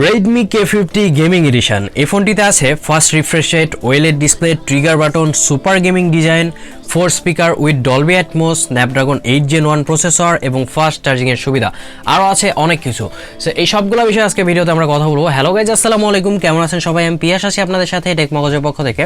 Redmi K50 gaming addition. এই ফোনটিতে আছে fast refresh rate, OLED display, trigger button, super gaming design, 4 speaker with Dolby atoms, Snapdragon 8 Gen 1 processor এবং fast charging এর সুবিধা। আরও আছে অনেক কিছু। সো এই সবগুলো বিষয়ে আজকে ভিডিওতে আমরা কথা বলবো। হ্যালো গাইজ, আসসালামু আলাইকুম, কেমন আছেন সবাই? আমি পিয়াস আছি আপনাদের সাথে টেক মগজের পক্ষ থেকে।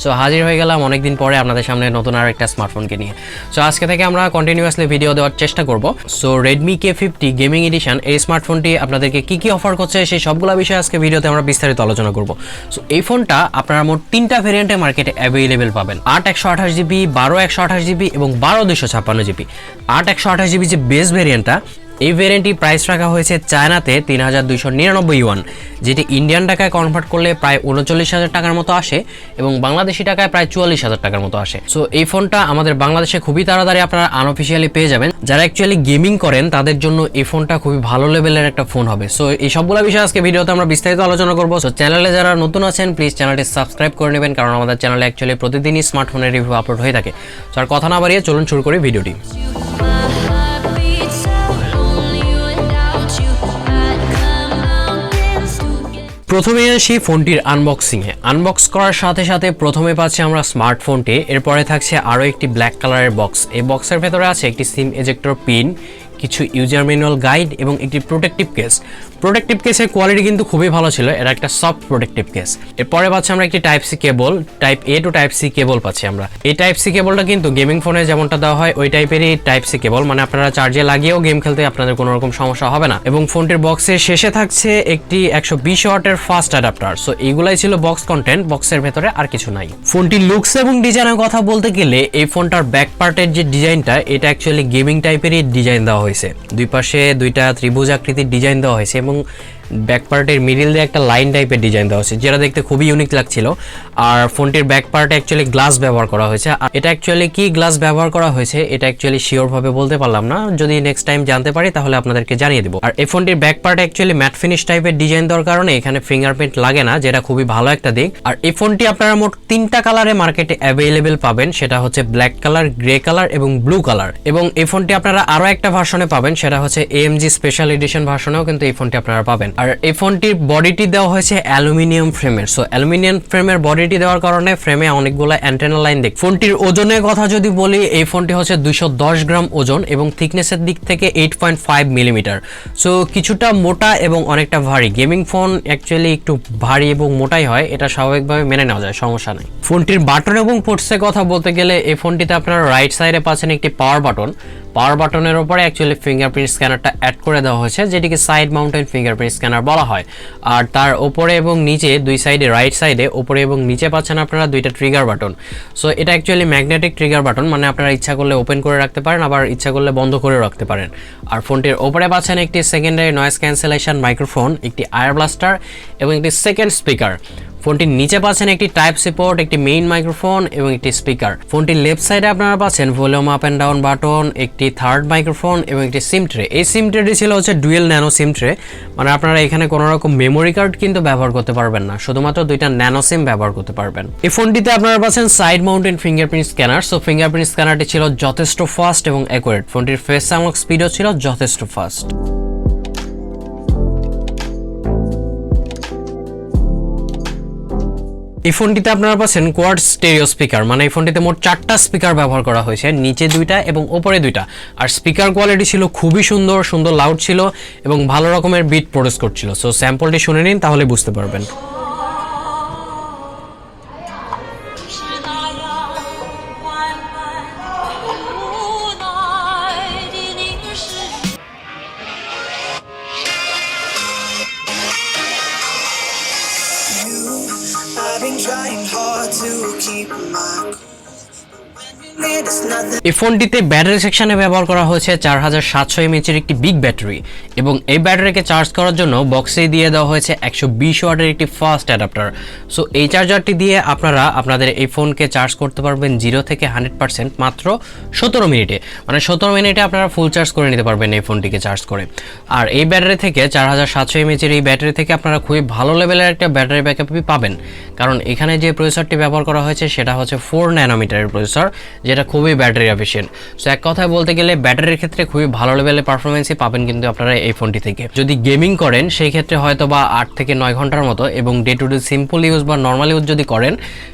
সো হাজির হয়ে গেলাম অনেকদিন পরে আপনাদের সামনে নতুন আর একটা স্মার্টফোনকে নিয়ে। সো আজকে থেকে আমরা কন্টিনিউয়াসলি ভিডিও দেওয়ার চেষ্টা করব। So Redmi K50 gaming addition এই স্মার্টফোনটি আপনাদেরকে কি কি অফার করছে সেই সবগুলো বিষয়ে আজকে ভিডিওতে আমরা বিস্তারিত আলোচনা করব। সো এই ফোনটা আপনারা মোট 3টা ভেরিয়েন্টে মার্কেটে অ্যাভেলেবেল পাবেন। 8/128GB, 12/128GB এবং 12/256GB। 8/128GB যে বেস ভেরিয়েন্টটা, এই ভেরিয়েন্টটি প্রাইস রাখা হয়েছে চায়নাতে 3299 ইউয়ান, যেটি ইন্ডিয়ান টাকায় কনভার্ট করলে প্রায় 39,000 টাকার মতো আসে এবং বাংলাদেশি টাকায় প্রায় 44,000 টাকার মতো আসে। সো এই ফোনটা আমাদের বাংলাদেশে খুবই তাড়াতাড়ি আপনারা আনঅফিসিয়ালি পেয়ে যাবেন। যারা অ্যাকচুয়ালি গেমিং করেন তাদের জন্য এই ফোনটা খুবই ভালো লেভেলের একটা ফোন হবে। সো এই সবগুলো বিষয় আজকে ভিডিওতে আমরা বিস্তারিত আলোচনা করবো। সো চ্যানেলে যারা নতুন আছেন প্লিজ চ্যানেলটি সাবস্ক্রাইব করে নেবেন, কারণ আমাদের চ্যানেলে অ্যাকচুয়ালি প্রতিদিনই স্মার্টফোনের রিভিউ আপলোড হয়ে থাকে। সো আর কথা না বাড়িয়ে চলুন শুরু করি ভিডিওটি। প্রথমে আসি ফোনটির আনবক্সিংয়ে। আনবক্স করার সাথে সাথে প্রথমে পাচ্ছি আমরা স্মার্টফোনটি, এরপরে থাকছে আরও একটি ব্ল্যাক কালারের বক্স। এই বক্সের ভেতরে আছে একটি সিম এজেক্টর পিন, কিছু ইউজার ম্যানুয়াল গাইড এবং একটি প্রোটেক্টিভ কেস। প্রোটেক্টিভ কেসের কোয়ালিটি কিন্তু খুবই ভালো ছিল, এটা একটা সফট প্রোটেক্টিভ কেস। এরপরে পাচ্ছি আমরা একটি টাইপ সি কেবল, টাইপ এ টু টাইপ সি কেবল পাচ্ছি আমরা। এই টাইপ সি কেবলটা কিন্তু গেমিং ফোনে যেমনটা দেওয়া হয় ওই টাইপেরই টাইপ সি কেবল, মানে আপনারা চার্জে লাগিয়েও গেম খেলতে আপনাদের কোনো রকম সমস্যা হবে না। এবং ফোনটির বক্সের শেষে থাকছে একটি 120 ওয়াটের ফাস্ট অ্যাডাপ্টার। সো এইগুলাই ছিল বক্স কন্টেন্ট, বক্সের ভেতরে আর কিছু নাই। ফোনটির লুকস এবং ডিজাইনের কথা বলতে গেলে এই ফোনটার ব্যাক পার্টের যে ডিজাইনটা, এটা অ্যাকচুয়ালি গেমিং টাইপেরই ডিজাইন দেওয়া হয়েছে। দুই পাশে দুইটা ত্রিভুজ আকৃতির ডিজাইন দেওয়া হয়েছে এবং ব্যাক পার্টের মিডিল দিয়ে একটা লাইন টাইপের ডিজাইন দেওয়া হয়েছে, যেটা দেখতে খুবই ইউনিক লাগছিল। আর ফোনটির ব্যাক পার্টে অ্যাকচুয়ালি গ্লাস ব্যবহার করা হয়েছে। আর এটা অ্যাকচুয়ালি কি গ্লাস ব্যবহার করা হয়েছে এটা অ্যাকচুয়ালি শিওরভাবে বলতে পারলাম না, যদি নেক্সট টাইম জানতে পারি তাহলে আপনাদেরকে জানিয়ে দেবো। আর এই ফোনটির ব্যাক পার্টে অ্যাকচুয়ালি ম্যাট ফিনিশ টাইপের ডিজাইন দেওয়ার কারণে এখানে ফিঙ্গারপ্রিন্ট লাগে না, যেটা খুবই ভালো একটা দিক। আর এই ফোনটি আপনারা মোট 3টা কালারে মার্কেটে অ্যাভেলেবেল পাবেন, সেটা হচ্ছে ব্ল্যাক কালার, গ্রে কালার এবং ব্লু কালার। এবং এই ফোনটি আপনারা আরও একটা ভার্সনে পাবেন, সেটা হচ্ছে AMG স্পেশাল এডিশন ভার্সনেও কিন্তু এই ফোনটি আপনারা পাবেন। আর এই ফোনটির বডিটি দেওয়া হয়েছে অ্যালুমিনিয়াম ফ্রেমের। সো অ্যালুমিনিয়াম ফ্রেমের বডিটি দেওয়ার কারণে ফ্রেমে অনেকগুলো অ্যান্টেনা লাইন দেখ। ফোনটির ওজনের কথা যদি বলি, এই ফোনটি হচ্ছে 210 গ্রাম ওজন এবং থিকনেসের দিক থেকে 8.5 মিলিমিটার। সো কিছুটা মোটা এবং অনেকটা ভারী। গেমিং ফোন অ্যাকচুয়ালি একটু ভারী এবং মোটাই হয়, এটা স্বাভাবিকভাবে মেনে নেওয়া যায়, সমস্যা নেই। ফোনটির বাটন এবং পোর্টসের কথা বলতে গেলে এই ফোনটিতে আপনারা রাইট সাইডে পাচ্ছেন একটি পাওয়ার বাটন। পাওয়ার বাটনের উপরে অ্যাকচুয়ালি ফিঙ্গারপ্রিন্ট স্ক্যানারটা অ্যাড করে দেওয়া হয়েছে, যেটিকে সাইড মাউন্টেন ফিঙ্গারপ্রিন্ট স্ক্যানার বলা হয়। আর তার উপরে এবং নিচে দুই সাইডে, রাইট সাইডে উপরে এবং নিচে পাচ্ছেন আপনারা দুইটা ট্রিগার বাটন। সো এটা অ্যাকচুয়ালি ম্যাগনেটিক ট্রিগার বাটন, মানে আপনারা ইচ্ছা করলে ওপেন করে রাখতে পারেন, আবার ইচ্ছা করলে বন্ধ করে রাখতে পারেন। আর ফোনটির উপরে পাচ্ছেন একটি সেকেন্ডারি নয়েজ ক্যান্সেলেশন মাইক্রোফোন, একটি আয়ার ব্লাস্টার এবং একটি সেকেন্ড স্পিকার। ফোনটির নিচে পাচ্ছেন একটি টাইপ সি পোর্ট, একটি মেইন মাইক্রোফোন এবং একটি স্পিকার। ফোনটির লেফট সাইডে আপনারা পাচ্ছেন volume up and down button, একটি থার্ড মাইক্রোফোন এবং একটি সিম ট্রে। এই সিম ট্রেটি ছিল হচ্ছে ডুয়েল ন্যানো সিম ট্রে, মানে আপনারা এখানে কোনো রকম মেমোরি কার্ড কিন্তু ব্যবহার করতে পারবেন না, শুধুমাত্র দুইটা ন্যানো সিম ব্যবহার করতে পারবেন। এই ফোনটিতে আপনারা পাচ্ছেন side mounted fingerprint scanner. So fingerprint স্ক্যানারটি ছিল যথেষ্ট ফাস্ট এবং অ্যাকুরেট। ফোনটির ফেস আনলক স্পিডও ছিল যথেষ্ট ফাস্ট। এই ফোনটিতে আপনারা পাচ্ছেন কোয়াড স্টেরিও স্পিকার, মানে এই ফোনটিতে মোট 4টা স্পিকার ব্যবহার করা হয়েছে, নিচে 2টা এবং উপরে 2টা। আর স্পিকার কোয়ালিটি ছিল খুবই সুন্দর, সুন্দর লাউড ছিল এবং ভালো রকমের বিট প্রডিউস করছিল। সো স্যাম্পলটি শুনে নিন, তাহলে বুঝতে পারবেন। এই ফোনটিতে ব্যাটারি সেকশনে ব্যবহার করা হয়েছে 4700 mAh একটি বিগ ব্যাটারি এবং এই ব্যাটারিকে চার্জ করার জন্য বক্সেই দিয়ে দেওয়া হয়েছে 120 ওয়াটের একটি ফাস্ট অ্যাডাপ্টার। সো এই চার্জারটি দিয়ে আপনারা আপনাদের এই ফোনকে চার্জ করতে পারবেন 0 থেকে 100% মাত্র 17 মিনিটে, মানে 17 মিনিটে আপনারা ফুল চার্জ করে নিতে পারবেন এই ফোনটিকে চার্জ করে। আর এই ব্যাটারি থেকে 4700 mAh এই ব্যাটারি থেকে আপনারা খুবই ভালো লেভেলের একটা ব্যাটারি ব্যাকআপ পাবেন, কারণ এখানে যে প্রসেসরটি ব্যবহার করা হয়েছে সেটা হচ্ছে 4 ন্যানোমিটারের প্রসেসর, যেটা খুবই ব্যাটারি এফিশিয়েন্ট। সো এক কথায় বলতে গেলে ব্যাটারির ক্ষেত্রে খুবই ভালো লেভেলের পারফরমেন্সই পাবেন কিন্তু আপনারা এই ফোনটি থেকে। যদি গেমিং করেন সেই ক্ষেত্রে হয়তো বা 8 থেকে 9 ঘন্টার মতো, এবং day to day simple use বা নর্মাল ইউজ যদি করেন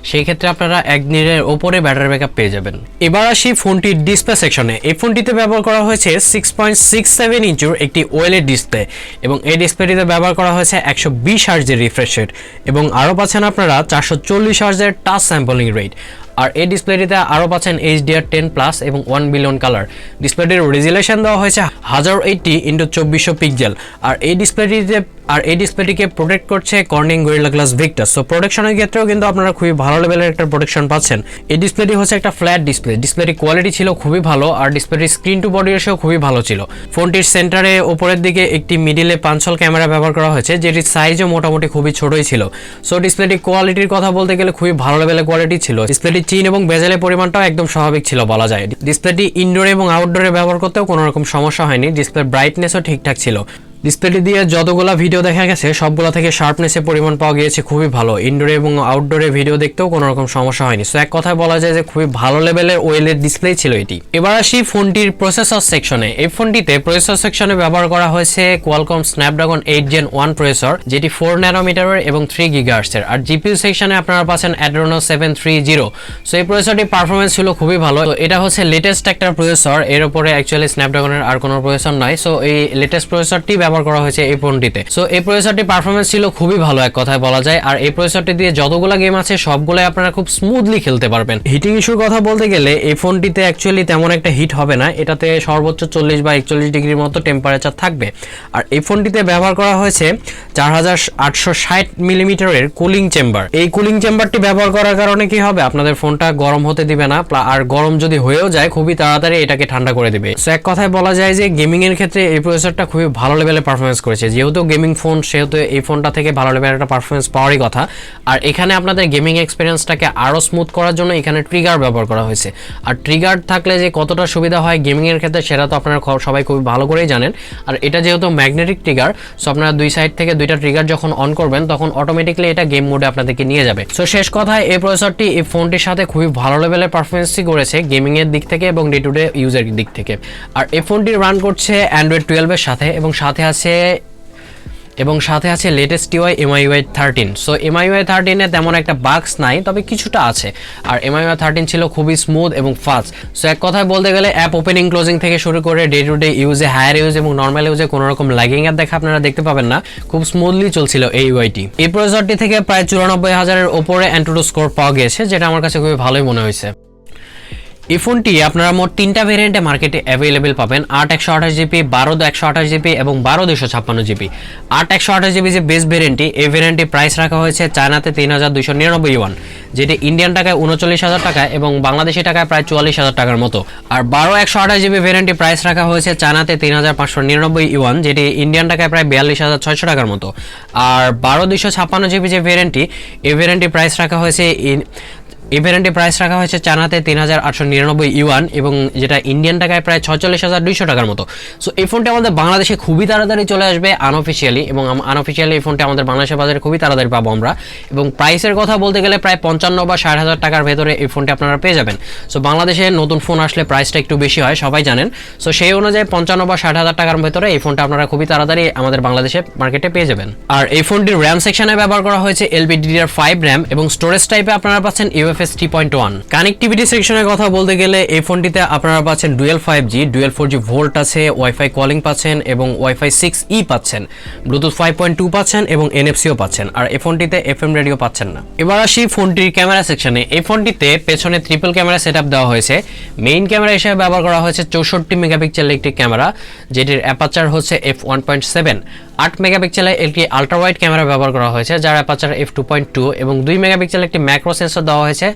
সেই ক্ষেত্রে আপনারা 1 দিনের ওপরে ব্যাটারি ব্যাকআপ পেয়ে যাবেন। এবার আসি ফোনটির ডিসপ্লে সেকশনে। এই ফোনটিতে ব্যবহার করা হয়েছে 6.67 ইঞ্চির একটি OLED ডিসপ্লে, এবং এই ডিসপ্লেটিতে ব্যবহার করা হয়েছে 120 হার্টজের রিফ্রেশ রেট, এবং আরও পাচ্ছেন আপনারা 440 হার্টজের টাচ স্যাম্পলিং রেট। আর এই ডিসপ্লেটিতে আরও পাচ্ছেন HDR10+ এবং 1 বিলিয়ন কালার। ডিসপ্লেটির রেজুলেশন দেওয়া হয়েছে 1080x2400 পিক্সেল। আর এই ডিসপ্লেটিকে প্রোটেক্ট করছে Corning Gorilla Glass Victus. So প্রোটেকশনের ক্ষেত্রেও কিন্তু আপনারা খুবই ভালো লেভেলের একটা প্রোটেকশন পাচ্ছেন। এই ডিসপ্লেটি হচ্ছে একটা ফ্ল্যাট ডিসপ্লে। ডিসপ্লেটির কোয়ালিটি ছিল খুবই ভালো, আর ডিসপ্লেটির স্ক্রিন টু বডি রেশিও খুবই ভালো ছিল। ফোনটির সেন্টারে ওপরের দিকে একটি মিডিলে পাঞ্চল ক্যামেরা ব্যবহার করা হয়েছে, যেটির সাইজও মোটামুটি খুবই ছোটই ছিল। সো ডিসপ্লেটির কোয়ালিটির কথা বলতে গেলে খুবই ভালো লেভেলের কোয়ালিটি ছিল। ডিসপ্লেটি চিন এবং বেজেলের পরিমাণটাও একদম স্বাভাবিক ছিল বলা যায়। ডিসপ্লেটি ইনডোরে এবং আউটডোরে ব্যবহার করতেও কোনো রকম সমস্যা হয়নি। ডিসপ্লের ব্রাইটনেসও ঠিকঠাক ছিল। ডিসপ্লেটি দিয়ে যতগুলা ভিডিও দেখা গেছে সবগুলা থেকে শার্পনেসের পরিমাণ পাওয়া গিয়েছে খুবই ভালো। ইনডোরে এবং আউটডোরে ভিডিও দেখতেও কোনো রকম সমস্যা হয়নি। সো এক কথায় বলা যায় যে খুবই ভালো লেভেলের OLED ডিসপ্লে ছিল এটি। এবার আসি ফোনটির প্রসেসর সেকশনে। এই ফোনটিতে প্রসেসর সেকশনে ব্যবহার করা হয়েছে কোয়ালকম স্ন্যাপড্রাগন 8 Gen 1 প্রসেসর, যেটি 4 ন্যানোমিটারের এবং 3 GHz-এর। আর জিপিইউ সেকশনে আপনারা পাচ্ছেন Adreno 730। সো এই প্রসেসরটির পারফরমেন্স ছিল খুবই ভালো। তো এটা হচ্ছে লেটেস্ট একটা প্রসেসর, এর উপরে অ্যাকচুয়ালি স্ন্যাপড্রাগনের আর কোনো প্রসেসর নাই। সো এই লেটেস্ট প্রসেসরটি ব্যবহার করা হয়েছে এই ফোনটিতে। সো এই প্রসেসরটির পারফরমেন্স ছিল খুবই ভালো এক কথায় বলা যায়। আর এই প্রসেসরটি দিয়ে যতগুলো গেম আছে সবগুলাই আপনারা খুব স্মুথলি খেলতে পারবেন। হিটিং ইস্যুর কথা বলতে গেলে এই ফোনটিতে অ্যাকচুয়ালি তেমন একটা হিট হবে না, এটাতে সর্বোচ্চ 40 বা 41 ডিগ্রির মতো টেম্পারেচার থাকবে। আর এই ফোনটিতে ব্যবহার করা হয়েছে 4860 মিলিমিটারের কুলিং চেম্বার। এই কুলিং চেম্বারটি ব্যবহার করার কারণে কি হবে, আপনাদের ফোনটা গরম হতে দিবে না, আর গরম যদি হয়েও যায় খুবই তাড়াতাড়ি এটাকে ঠান্ডা করে দিবে। সো এক কথায় বলা যায় যে গেমিং এর ক্ষেত্রে এই প্রসেসরটা খুবই ভালো লেভেলের পারফরমেন্স করেছে। যেহেতু গেমিং ফোন সেহেতু এই ফোনটা থেকে ভালো লেভেলের একটা পারফরমেন্স পাওয়ারই কথা। আর এখানে আপনাদের গেমিং এক্সপিরিয়েন্সটাকে আরও স্মুথ করার জন্য এখানে ট্রিগার ব্যবহার করা হয়েছে। আর ট্রিগার থাকলে যে কতটা সুবিধা হয় গেমিং এর ক্ষেত্রে সেটা তো আপনারা সবাই খুবই ভালো করেই জানেন। আর এটা যেহেতু ম্যাগনেটিক ট্রিগার, সো আপনারা দুই সাইড থেকে দুইটা ট্রিগার যখন অন করবেন তখন অটোমেটিকলি এটা গেম মোডে আপনাদেরকে নিয়ে যাবে। সো শেষ কথায় এই প্রসেসরটি এই ফোনটির সাথে খুবই ভালো লেভেলের পারফরমেন্সই করেছে গেমিং এর দিক থেকে এবং ডে টু ডে ইউজের দিক থেকে। আর এই ফোনটি রান করছে Android 12 এর সাথে, এবং সাথে আছে লেটেস্ট MIUI 13। সো MIUI 13-এ তেমন একটা বাগস নাই, তবে কিছুটা আছে। আর MIUI 13 ছিল খুবই স্মুথ এবং ফাস্ট। সো এক কথায় বলতে গেলে অ্যাপ ওপেনিং ক্লোজিং থেকে শুরু করে ডে টু ডে ইউজে, হায়ার ইউজ এবং নর্মাল ইউজে কোনো রকম ল্যাগিং অ্যাপ দেখা আপনারা দেখতে পাবেন না। খুব স্মুথলি চলছিল এই ইউআইটি। এই প্রসেসরটি থেকে প্রায় 94,000-এর ওপরে AnTuTu স্কোর পাওয়া গিয়েছে, যেটা আমার কাছে খুবই ভালোই মনে হয়েছে। এই ফোনটি আপনারা মোট 3টা ভেরিয়েন্টে মার্কেটে অ্যাভেলেবেল পাবেন: 8/128GB, 12/128GB এবং 12/256GB। 8/128GB যে বেস ভেরিয়েন্টটি, এই ভেরিয়েন্টটি প্রাইস রাখা হয়েছে চায়নাতে 3,299 ইউয়ান, যেটি ইন্ডিয়ান টাকায় 39,000 টাকা এবং বাংলাদেশি টাকায় প্রায় 44,000 টাকার মতো। আর 12/128GB ভেরিয়েন্টটি প্রাইস রাখা হয়েছে চায়নাতে 3,599 ইউয়ান, যেটি ইন্ডিয়ান টাকায় প্রায় 42,600 টাকার মতো। আর 12/256GB যে ভেরিয়েন্টটি, এই ভেরিয়েন্টটি প্রাইস রাখা হয়েছে চায়নাতে 3,899 ইউয়ান এবং যেটা ইন্ডিয়ান টাকায় প্রায় 46,200 টাকার মতো। সো এই ফোনটি আমাদের বাংলাদেশে খুবই তাড়াতাড়ি চলে আসবে আনঅফিসিয়ালি, এবং আনঅফিসিয়ালি এই ফোনটি আমাদের বাংলাদেশের বাজারে খুবই তাড়াতাড়ি পাবো আমরা। এবং প্রাইসের কথা বলতে গেলে প্রায় 55 বা 60,000 টাকার ভেতরে এই ফোনটি আপনারা পেয়ে যাবেন। সো বাংলাদেশে নতুন ফোন আসলে প্রাইসটা একটু বেশি হয়, সবাই জানেন। সো সেই অনুযায়ী 55 বা 60,000 টাকার ভেতরে এই ফোনটা আপনারা খুবই তাড়াতাড়ি আমাদের বাংলাদেশে মার্কেটে পেয়ে যাবেন। আর এই ফোনটির র্যাম সেকশনে ব্যবহার করা হয়েছে LPDDR5 র্যাম, এবং স্টোরেজ টাইপে আপনারা পাচ্ছেন UFS 3.1। কানেক্টিভিটি সেকশনের কথা বলতে গেলে এই ফোনটিতে আপনারা পাচ্ছেন dual 5G, dual 4G volt আছে, ওয়াইফাই কলিং পাচ্ছেন এবং ওয়াইফাই 6E পাচ্ছেন, ব্লুটুথ 5.2 পাচ্ছেন এবং NFCও পাচ্ছেন। আর এই ফোনটিতে FM রেডিও পাচ্ছেন না। এবার আসি ফোনটির ক্যামেরা সেকশনে। এই ফোনটিতে পেছনে ট্রিপল ক্যামেরা সেটআপ দেওয়া হয়েছে। মেইন ক্যামেরা হিসেবে ব্যবহার করা হয়েছে 64 মেগাপিক্সেলের একটি ক্যামেরা, যেটির অ্যাপারচার হচ্ছে f1.7। 8 মেগাপিক্সেলের একটি আলট্রা ওয়াইড ক্যামেরা ব্যবহার করা হয়েছে, যার অ্যাপারচার f2.2, এবং 2 মেগাপিক্সেলের একটি ম্যাক্রো সেন্সর দেওয়া হয়েছে,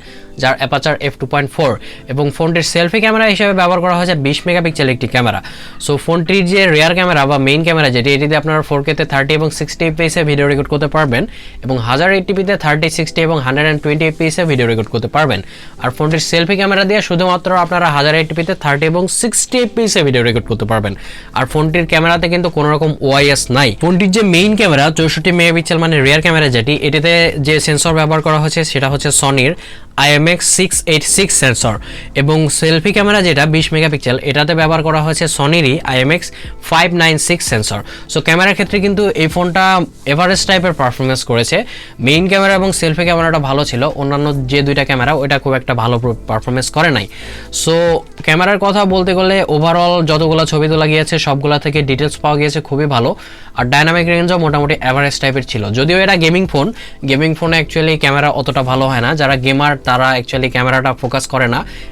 যার অ্যাপারচার f2.4। এবং ফোনটির সেলফি ক্যামেরা হিসেবে ব্যবহার করা হয়েছে 20 মেগাপিক্সেলের একটি ক্যামেরা। সো ফোনটির যে রিয়ার ক্যামেরা বা মেইন ক্যামেরা, যেটি এটিতে আপনারা 4K-তে 30 এবং 60 fps-এ ভিডিও রেকর্ড করতে পারবেন, এবং 1080p-তে 30, 60 এবং 120 fps-এ ভিডিও রেকর্ড করতে পারবেন। আর ফোনটির সেলফি ক্যামেরা দিয়ে শুধুমাত্র আপনারা 1080p-তে 30 এবং 60 fps-এ ভিডিও রেকর্ড করতে পারবেন। আর ফোনটির ক্যামেরাতে কিন্তু কোনো রকম OIS নাই। ফোনটির যে মেইন ক্যামেরা 64 মেগাপিক্সেল মানে রিয়ার ক্যামেরা, যেটি এটিতে যে সেন্সর ব্যবহার করা হয়েছে সেটা হচ্ছে সনির IMX686 সেন্সর এবং সেলফি ক্যামেরা যেটা 20 মেগাপিক্সেল এটাতে ব্যবহার করা হয়েছে সনিরই IMX596 সেন্সর। সো ক্যামেরার ক্ষেত্রে কিন্তু এই ফোনটা এভারেজ টাইপের পারফরমেন্স করেছে। মেইন ক্যামেরা এবং সেলফি ক্যামেরাটা ভালো ছিল, অন্যান্য যে দুইটা ক্যামেরা ওইটা খুব একটা ভালো পারফরমেন্স করে নাই। সো ক্যামেরার কথা বলতে গেলে ওভারঅল যতগুলো ছবি তোলা গিয়েছে সবগুলা থেকে ডিটেলস পাওয়া গিয়েছে খুবই ভালো, আর ডাইনামিক রেঞ্জও মোটামুটি এভারেজ টাইপের ছিল। যদিও এটা গেমিং ফোনে অ্যাকচুয়ালি ক্যামেরা অতটা ভালো হয় না, যারা গেমার তারা অ্যাকচুয়ালি ক্যামেরাটা ফোকাস করে না,